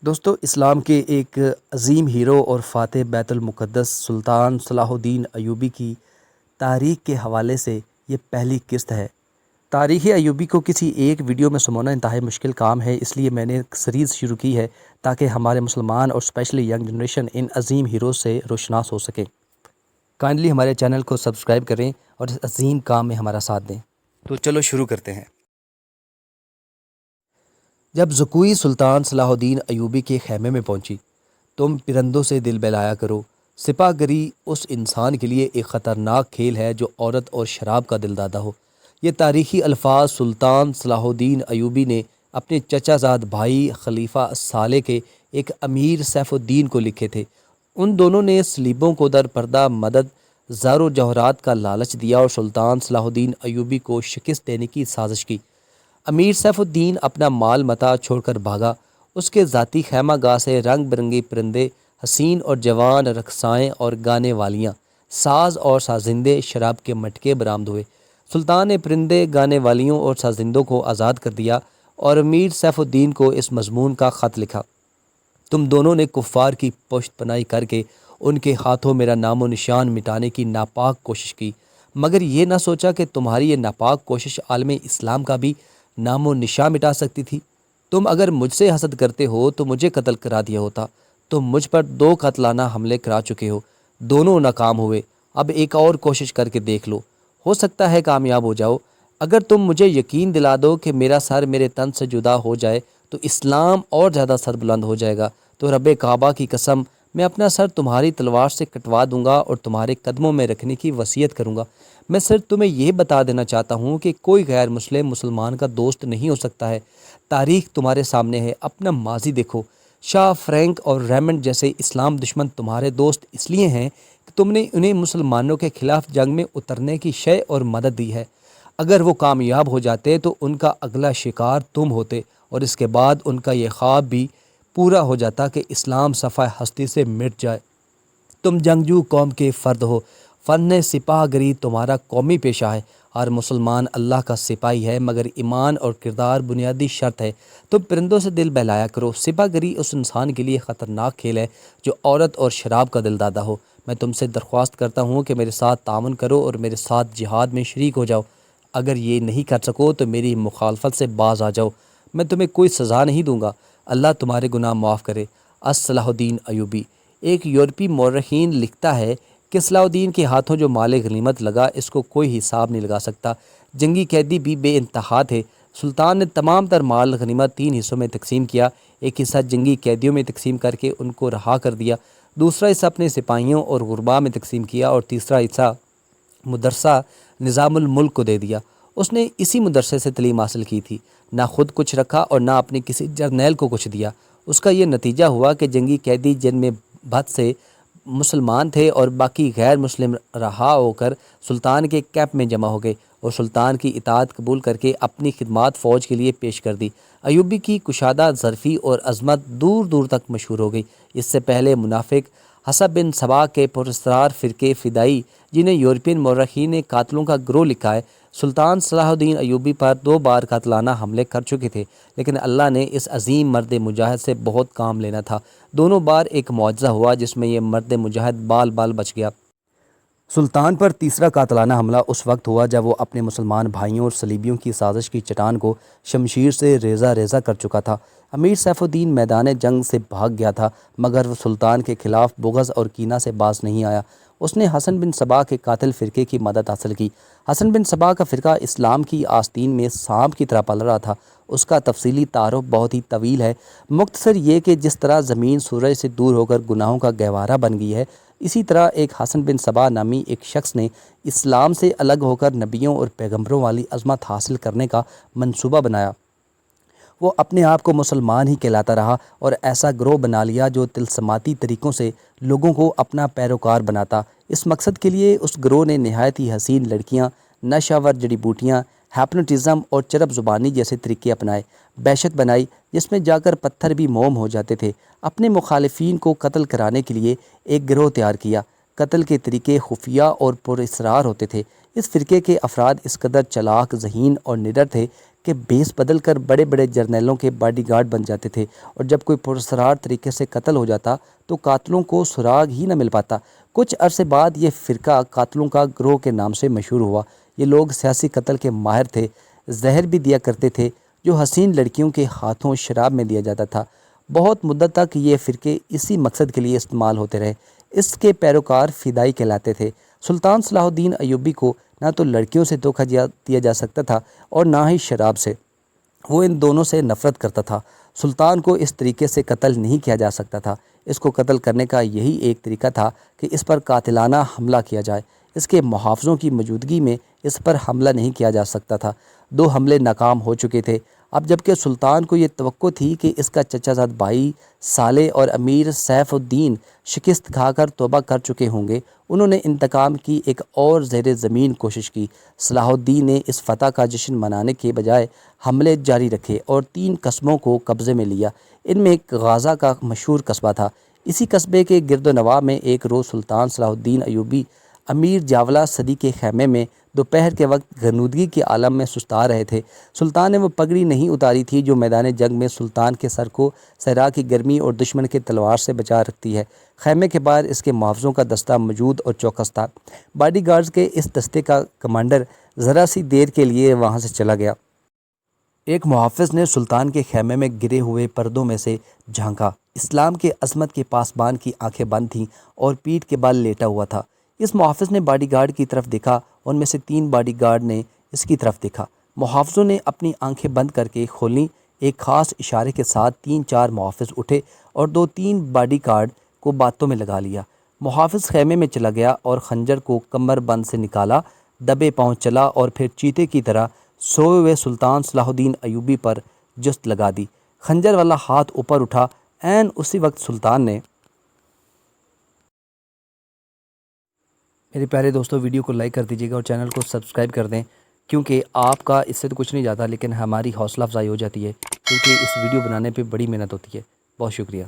دوستو، اسلام کے ایک عظیم ہیرو اور فاتح بیت المقدس سلطان صلاح الدین ایوبی کی تاریخ کے حوالے سے یہ پہلی قسط ہے۔ تاریخ ایوبی کو کسی ایک ویڈیو میں سمونا انتہائی مشکل کام ہے، اس لیے میں نے ایک سیریز شروع کی ہے تاکہ ہمارے مسلمان اور اسپیشلی ینگ جنریشن ان عظیم ہیروز سے روشناس ہو سکے۔ کائنڈلی ہمارے چینل کو سبسکرائب کریں اور اس عظیم کام میں ہمارا ساتھ دیں۔ تو چلو شروع کرتے ہیں۔ جب زکوی سلطان صلاح الدین ایوبی کے خیمے میں پہنچی، تم پرندوں سے دل بہلایا کرو، سپاہ گری اس انسان کے لیے ایک خطرناک کھیل ہے جو عورت اور شراب کا دل دادا ہو۔ یہ تاریخی الفاظ سلطان صلاح الدین ایوبی نے اپنے چچا زاد بھائی خلیفہ الصالح کے ایک امیر سیف الدین کو لکھے تھے۔ ان دونوں نے صلیبوں کو در پردہ مدد، زر و جوہرات کا لالچ دیا اور سلطان صلاح الدین ایوبی کو شکست دینے کی سازش کی۔ امیر سیف الدین اپنا مال متاع چھوڑ کر بھاگا۔ اس کے ذاتی خیمہ گاہ سے رنگ برنگے پرندے، حسین اور جوان رقصائیں اور گانے والیاں، ساز اور سازندے، شراب کے مٹکے برآمد ہوئے۔ سلطان نے پرندے، گانے والیوں اور سازندوں کو آزاد کر دیا اور امیر سیف الدین کو اس مضمون کا خط لکھا: تم دونوں نے کفار کی پشت پناہی کر کے ان کے ہاتھوں میرا نام و نشان مٹانے کی ناپاک کوشش کی، مگر یہ نہ سوچا کہ تمہاری یہ ناپاک کوشش عالم اسلام کا بھی نام و نشان مٹا سکتی تھی۔ تم اگر مجھ سے حسد کرتے ہو تو مجھے قتل کرا دیا ہوتا۔ تم مجھ پر 2 قاتلانہ حملے کرا چکے ہو، دونوں ناکام ہوئے۔ اب ایک اور کوشش کر کے دیکھ لو، ہو سکتا ہے کامیاب ہو جاؤ۔ اگر تم مجھے یقین دلا دو کہ میرا سر میرے تن سے جدا ہو جائے تو اسلام اور زیادہ سر بلند ہو جائے گا، تو رب کعبہ کی قسم میں اپنا سر تمہاری تلوار سے کٹوا دوں گا اور تمہارے قدموں میں رکھنے کی وصیت کروں گا۔ میں صرف تمہیں یہ بتا دینا چاہتا ہوں کہ کوئی غیر مسلم مسلمان کا دوست نہیں ہو سکتا ہے۔ تاریخ تمہارے سامنے ہے، اپنا ماضی دیکھو۔ شاہ فرینک اور ریمنڈ جیسے اسلام دشمن تمہارے دوست اس لیے ہیں کہ تم نے انہیں مسلمانوں کے خلاف جنگ میں اترنے کی شے اور مدد دی ہے۔ اگر وہ کامیاب ہو جاتے تو ان کا اگلا شکار تم ہوتے، اور اس کے بعد ان کا یہ خواب بھی پورا ہو جاتا کہ اسلام صفحہ ہستی سے مٹ جائے۔ تم جنگجو قوم کے فرد ہو، فن سپاہ گری تمہارا قومی پیشہ ہے۔ ہر مسلمان اللہ کا سپاہی ہے، مگر ایمان اور کردار بنیادی شرط ہے۔ تم پرندوں سے دل بہلایا کرو، سپاہ گری اس انسان کے لیے خطرناک کھیل ہے جو عورت اور شراب کا دل دادا ہو۔ میں تم سے درخواست کرتا ہوں کہ میرے ساتھ تعاون کرو اور میرے ساتھ جہاد میں شریک ہو جاؤ۔ اگر یہ نہیں کر سکو تو میری مخالفت سے باز آ جاؤ، میں تمہیں کوئی سزا نہیں دوں گا۔ اللہ تمہارے گناہ معاف کرے۔ صلاح الدین ایوبی۔ ایک یورپی مورخین لکھتا ہے کہ صلاح الدین کے ہاتھوں جو مال غنیمت لگا اس کو کوئی حساب نہیں لگا سکتا۔ جنگی قیدی بھی بے انتہا تھے۔ سلطان نے تمام تر مال غنیمت 3 حصوں میں تقسیم کیا۔ ایک حصہ جنگی قیدیوں میں تقسیم کر کے ان کو رہا کر دیا، دوسرا حصہ اپنے سپاہیوں اور غرباء میں تقسیم کیا، اور تیسرا حصہ مدرسہ نظام الملک کو دے دیا۔ اس نے اسی مدرسے سے تعلیم حاصل کی تھی، نہ خود کچھ رکھا اور نہ اپنے کسی جرنیل کو کچھ دیا۔ اس کا یہ نتیجہ ہوا کہ جنگی قیدی جن میں بہت سے مسلمان تھے اور باقی غیر مسلم رہا ہو کر سلطان کے کیمپ میں جمع ہو گئے اور سلطان کی اطاعت قبول کر کے اپنی خدمات فوج کے لیے پیش کر دی۔ ایوبی کی کشادہ ظرفی اور عظمت دور دور تک مشہور ہو گئی۔ اس سے پہلے منافق حسب بن صبا کے پراسرار فرقے فدائی، جنہیں یورپین مورخین نے قاتلوں کا گروہ لکھا ہے، سلطان صلاح الدین ایوبی پر 2 بار قاتلانہ حملے کر چکے تھے، لیکن اللہ نے اس عظیم مرد مجاہد سے بہت کام لینا تھا۔ دونوں بار ایک معجزہ ہوا جس میں یہ مرد مجاہد بال بال بچ گیا۔ سلطان پر تیسرا قاتلانہ حملہ اس وقت ہوا جب وہ اپنے مسلمان بھائیوں اور صلیبیوں کی سازش کی چٹان کو شمشیر سے ریزہ ریزہ کر چکا تھا۔ امیر سیف الدین میدان جنگ سے بھاگ گیا تھا، مگر وہ سلطان کے خلاف بغض اور کینہ سے باز نہیں آیا۔ اس نے حسن بن صبا کے قاتل فرقے کی مدد حاصل کی۔ حسن بن صبا کا فرقہ اسلام کی آستین میں سانپ کی طرح پل رہا تھا۔ اس کا تفصیلی تعارف بہت ہی طویل ہے، مختصر یہ کہ جس طرح زمین سورج سے دور ہو کر گناہوں کا گہوارہ بن گئی ہے، اسی طرح ایک حسن بن صبا نامی ایک شخص نے اسلام سے الگ ہو کر نبیوں اور پیغمبروں والی عظمت حاصل کرنے کا منصوبہ بنایا۔ وہ اپنے آپ کو مسلمان ہی کہلاتا رہا اور ایسا گروہ بنا لیا جو طلسماتی طریقوں سے لوگوں کو اپنا پیروکار بناتا۔ اس مقصد کے لیے اس گروہ نے نہایت ہی حسین لڑکیاں، نشہ آور جڑی بوٹیاں، ہیپنوٹزم اور چرب زبانی جیسے طریقے اپنائے۔ دہشت بنائی جس میں جا کر پتھر بھی موم ہو جاتے تھے۔ اپنے مخالفین کو قتل کرانے کے لیے ایک گروہ تیار کیا۔ قتل کے طریقے خفیہ اور پر اسرار ہوتے تھے۔ اس فرقے کے افراد اس قدر چلاک، ذہین اور نڈر تھے کہ بیس بدل کر بڑے بڑے جرنیلوں کے باڈی گارڈ بن جاتے تھے، اور جب کوئی پراسرار طریقے سے قتل ہو جاتا تو قاتلوں کو سراغ ہی نہ مل پاتا۔ کچھ عرصے بعد یہ فرقہ قاتلوں کا گروہ کے نام سے مشہور ہوا۔ یہ لوگ سیاسی قتل کے ماہر تھے، زہر بھی دیا کرتے تھے جو حسین لڑکیوں کے ہاتھوں شراب میں دیا جاتا تھا۔ بہت مدت تک یہ فرقے اسی مقصد کے لیے استعمال ہوتے رہے۔ اس کے پیروکار فدائی کہلاتے تھے۔ سلطان صلاح الدین ایوبی کو نہ تو لڑکیوں سے دھوکہ دیا جا سکتا تھا اور نہ ہی شراب سے۔ وہ ان دونوں سے نفرت کرتا تھا۔ سلطان کو اس طریقے سے قتل نہیں کیا جا سکتا تھا۔ اس کو قتل کرنے کا یہی ایک طریقہ تھا کہ اس پر قاتلانہ حملہ کیا جائے۔ اس کے محافظوں کی موجودگی میں اس پر حملہ نہیں کیا جا سکتا تھا۔ 2 حملے ناکام ہو چکے تھے۔ اب جبکہ سلطان کو یہ توقع تھی کہ اس کا چچا زاد بھائی صالح اور امیر سیف الدین شکست کھا کر توبہ کر چکے ہوں گے، انہوں نے انتقام کی ایک اور زیر زمین کوشش کی۔ صلاح الدین نے اس فتح کا جشن منانے کے بجائے حملے جاری رکھے اور 3 قصبوں کو قبضے میں لیا۔ ان میں ایک غازہ کا مشہور قصبہ تھا۔ اسی قصبے کے گرد و نواح میں ایک روز سلطان صلاح الدین ایوبی امیر جاولہ صدی کے خیمے میں دوپہر کے وقت غنودگی کے عالم میں سستا رہے تھے۔ سلطان نے وہ پگڑی نہیں اتاری تھی جو میدان جنگ میں سلطان کے سر کو صحرا کی گرمی اور دشمن کے تلوار سے بچا رکھتی ہے۔ خیمے کے باہر اس کے محافظوں کا دستہ موجود اور چوکس تھا۔ باڈی گارڈز کے اس دستے کا کمانڈر ذرا سی دیر کے لیے وہاں سے چلا گیا۔ ایک محافظ نے سلطان کے خیمے میں گرے ہوئے پردوں میں سے جھانکا۔ اسلام کے عظمت کے پاسبان کی آنکھیں بند تھیں اور پیٹھ کے بال لیٹا ہوا تھا۔ اس محافظ نے باڈی گارڈ کی طرف دیکھا، ان میں سے 3 باڈی گارڈ نے اس کی طرف دیکھا۔ محافظوں نے اپنی آنکھیں بند کر کے کھولیں۔ ایک خاص اشارے کے ساتھ 3-4 محافظ اٹھے اور 2-3 باڈی گارڈ کو باتوں میں لگا لیا۔ محافظ خیمے میں چلا گیا اور خنجر کو کمر بند سے نکالا، دبے پاؤں چلا اور پھر چیتے کی طرح سوئے ہوئے سلطان صلاح الدین ایوبی پر جست لگا دی۔ خنجر والا ہاتھ اوپر اٹھا۔ عین اسی وقت سلطان نے میرے پیارے دوستوں، ویڈیو کو لائک کر دیجیے گا اور چینل کو سبسکرائب کر دیں، کیونکہ آپ کا اس سے تو کچھ نہیں جاتا لیکن ہماری حوصلہ افزائی ہو جاتی ہے، کیونکہ اس ویڈیو بنانے پہ بڑی محنت ہوتی ہے۔ بہت شکریہ۔